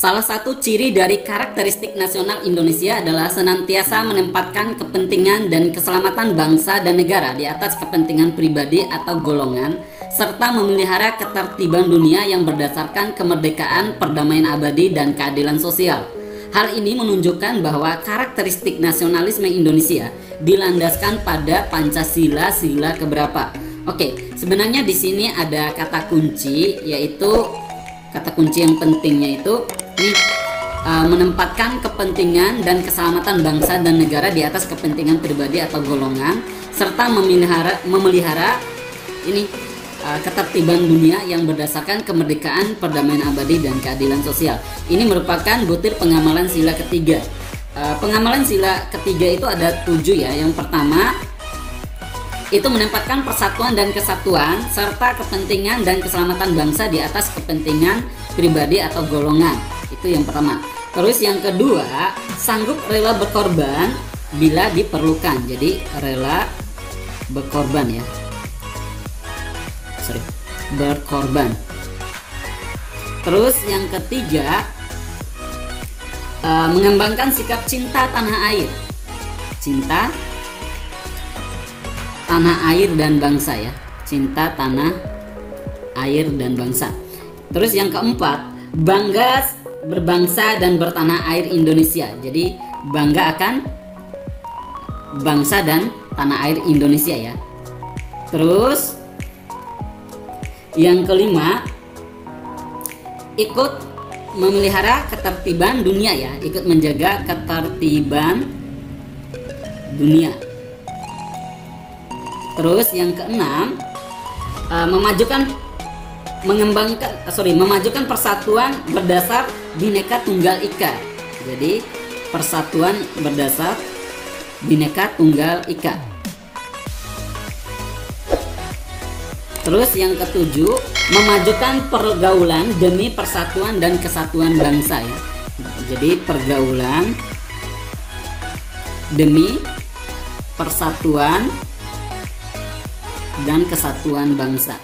Salah satu ciri dari karakteristik nasional Indonesia adalah senantiasa menempatkan kepentingan dan keselamatan bangsa dan negara di atas kepentingan pribadi atau golongan, serta memelihara ketertiban dunia yang berdasarkan kemerdekaan, perdamaian abadi, dan keadilan sosial. Hal ini menunjukkan bahwa karakteristik nasionalisme Indonesia dilandaskan pada Pancasila sila keberapa. Oke, sebenarnya di sini ada kata kunci, yaitu kata kunci yang pentingnya itu menempatkan kepentingan dan keselamatan bangsa dan negara di atas kepentingan pribadi atau golongan, serta memelihara ketertiban dunia yang berdasarkan kemerdekaan, perdamaian abadi, dan keadilan sosial. Ini merupakan butir pengamalan sila ketiga. Pengamalan sila ketiga itu ada 7 ya. Yang pertama itu menempatkan persatuan dan kesatuan serta kepentingan dan keselamatan bangsa di atas kepentingan pribadi atau golongan. Itu yang pertama. Terus yang kedua, sanggup rela berkorban bila diperlukan. Jadi rela berkorban ya. Berkorban. Terus yang ketiga, mengembangkan sikap cinta tanah air. Cinta tanah air dan bangsa ya. Cinta tanah air dan bangsa. Terus yang keempat, bangga berbangsa dan bertanah air Indonesia. Jadi bangga akan bangsa dan tanah air Indonesia ya. Terus yang kelima, ikut memelihara ketertiban dunia ya, ikut menjaga ketertiban dunia. Terus yang keenam, memajukan persatuan berdasar Bhinneka Tunggal Ika. Jadi persatuan berdasar Bhinneka Tunggal Ika. Terus yang ketujuh, memajukan pergaulan demi persatuan dan kesatuan bangsa ya. Jadi pergaulan demi persatuan dan kesatuan bangsa.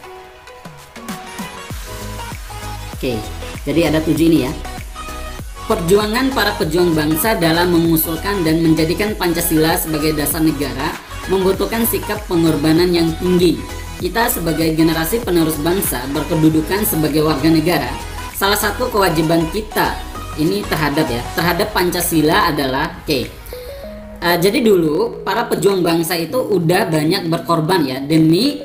Oke, jadi ada 7 ini ya. Perjuangan para pejuang bangsa dalam mengusulkan dan menjadikan Pancasila sebagai dasar negara membutuhkan sikap pengorbanan yang tinggi. Kita sebagai generasi penerus bangsa berkedudukan sebagai warga negara. Salah satu kewajiban kita ini terhadap Pancasila adalah jadi dulu para pejuang bangsa itu udah banyak berkorban ya demi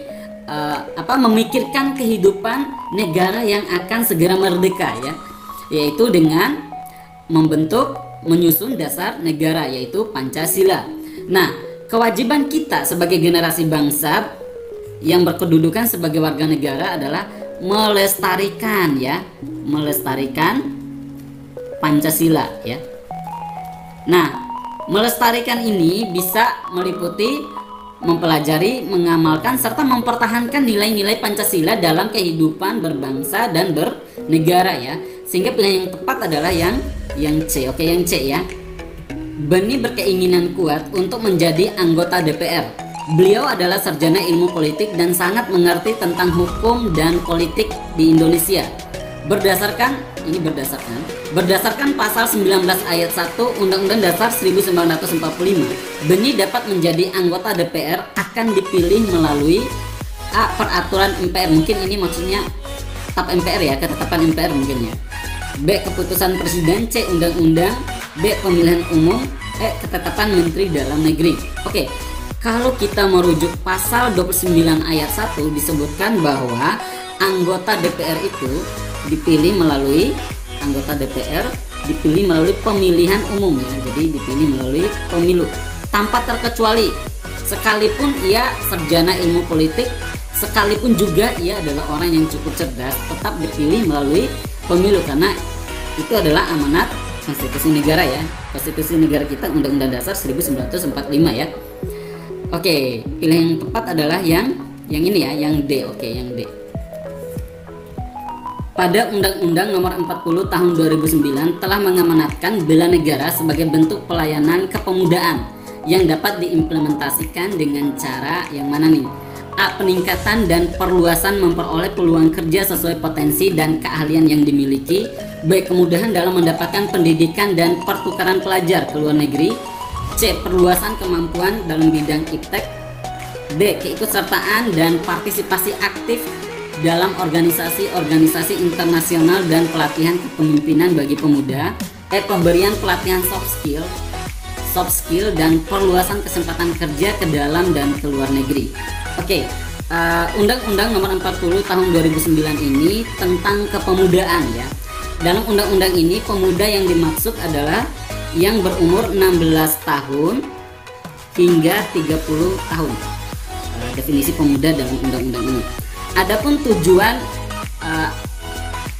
memikirkan kehidupan negara yang akan segera merdeka ya, yaitu dengan menyusun dasar negara yaitu Pancasila. Nah, kewajiban kita sebagai generasi bangsa yang berkedudukan sebagai warga negara adalah melestarikan Pancasila ya. Nah, melestarikan ini bisa meliputi mempelajari, mengamalkan serta mempertahankan nilai-nilai Pancasila dalam kehidupan berbangsa dan bernegara ya. Sehingga pilihan yang tepat adalah yang C. Oke, yang C ya. Beni berkeinginan kuat untuk menjadi anggota DPR. Beliau adalah sarjana ilmu politik dan sangat mengerti tentang hukum dan politik di Indonesia. Berdasarkan pasal 19 ayat 1 Undang-Undang Dasar 1945, Beni dapat menjadi anggota DPR akan dipilih melalui A. Peraturan MPR, mungkin ini maksudnya TAP MPR ya, ketetapan MPR mungkin ya. B. Keputusan Presiden. C. Undang-Undang. D. Pemilihan umum. E. Ketetapan Menteri Dalam Negeri. Oke. Kalau kita merujuk pasal 29 ayat 1 disebutkan bahwa anggota DPR itu dipilih melalui pemilihan umum ya. Jadi dipilih melalui pemilu tanpa terkecuali, sekalipun ia sarjana ilmu politik, sekalipun juga ia adalah orang yang cukup cerdas, tetap dipilih melalui pemilu karena itu adalah amanat konstitusi negara ya. Konstitusi negara kita Undang-Undang Dasar 1945 ya. Oke, pilihan yang tepat adalah yang ini ya, yang D. Oke, yang D. Pada Undang-Undang Nomor 40 Tahun 2009 telah mengamanatkan bela negara sebagai bentuk pelayanan kepemudaan yang dapat diimplementasikan dengan cara yang mana nih? A. Peningkatan dan perluasan memperoleh peluang kerja sesuai potensi dan keahlian yang dimiliki. B. Kemudahan dalam mendapatkan pendidikan dan pertukaran pelajar ke luar negeri. C. Perluasan kemampuan dalam bidang iptek. D. Keikutsertaan dan partisipasi aktif dalam organisasi-organisasi internasional dan pelatihan kepemimpinan bagi pemuda. E. Pemberian pelatihan soft skill dan perluasan kesempatan kerja ke dalam dan ke luar negeri. Oke, Undang-Undang Nomor 40 Tahun 2009 ini tentang kepemudaan ya. Dalam undang-undang ini pemuda yang dimaksud adalah yang berumur 16 tahun hingga 30 tahun. Definisi pemuda dalam undang-undang ini. Adapun tujuan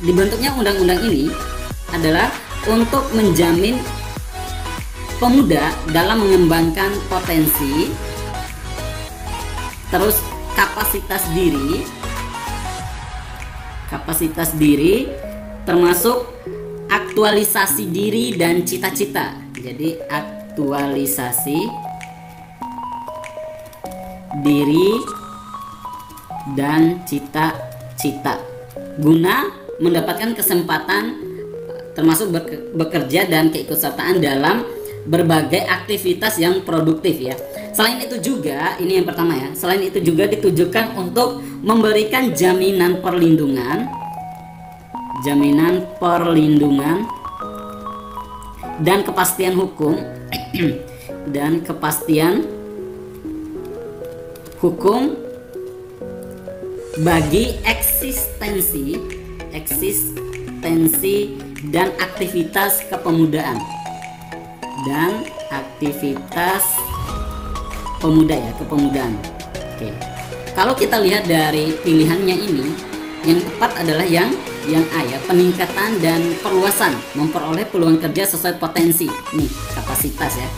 dibentuknya undang-undang ini adalah untuk menjamin pemuda dalam mengembangkan potensi, terus kapasitas diri, termasuk aktualisasi diri dan cita-cita. Jadi aktualisasi diri dan cita-cita guna mendapatkan kesempatan termasuk bekerja dan keikutsertaan dalam berbagai aktivitas yang produktif ya. Selain itu juga, ini yang pertama ya, selain itu juga ditujukan untuk memberikan jaminan perlindungan dan kepastian hukum bagi eksistensi dan aktivitas kepemudaan dan aktivitas kepemudaan. Oke. Kalau kita lihat dari pilihannya ini, yang tepat adalah yang A ya, peningkatan dan perluasan memperoleh peluang kerja sesuai potensi. Nih, kapasitas ya.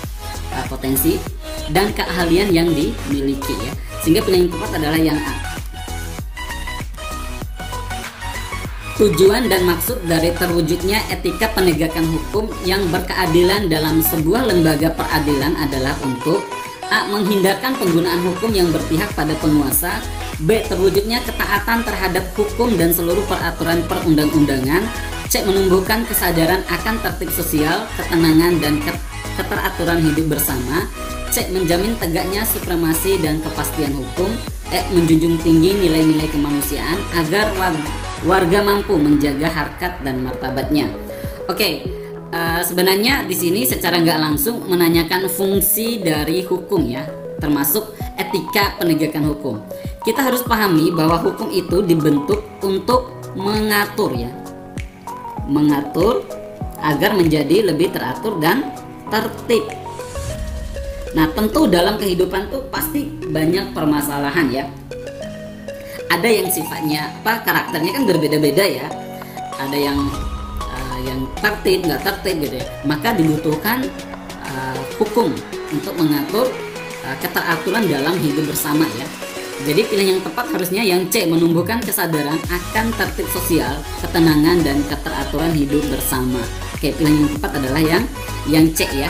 Potensi dan keahlian yang dimiliki ya. Sehingga pilihan yang tepat adalah yang A. Tujuan dan maksud dari terwujudnya etika penegakan hukum yang berkeadilan dalam sebuah lembaga peradilan adalah untuk A. Menghindarkan penggunaan hukum yang berpihak pada penguasa. B. Terwujudnya ketaatan terhadap hukum dan seluruh peraturan perundang-undangan. C. Menumbuhkan kesadaran akan tertib sosial, ketenangan dan keteraturan hidup bersama. C. Menjamin tegaknya supremasi dan kepastian hukum. E. Menjunjung tinggi nilai-nilai kemanusiaan agar warga mampu menjaga harkat dan martabatnya. Oke, sebenarnya di sini secara nggak langsung menanyakan fungsi dari hukum ya, termasuk etika penegakan hukum. Kita harus pahami bahwa hukum itu dibentuk untuk mengatur agar menjadi lebih teratur dan tertib. Nah, tentu dalam kehidupan tuh pasti banyak permasalahan ya. Ada yang sifatnya karakternya kan berbeda-beda ya. Ada yang tertib, nggak tertib gitu ya. Maka dibutuhkan hukum untuk mengatur keteraturan dalam hidup bersama ya. Jadi pilihan yang tepat harusnya yang C, menumbuhkan kesadaran akan tertib sosial, ketenangan dan keteraturan hidup bersama. Oke, pilihan yang tepat adalah yang C ya.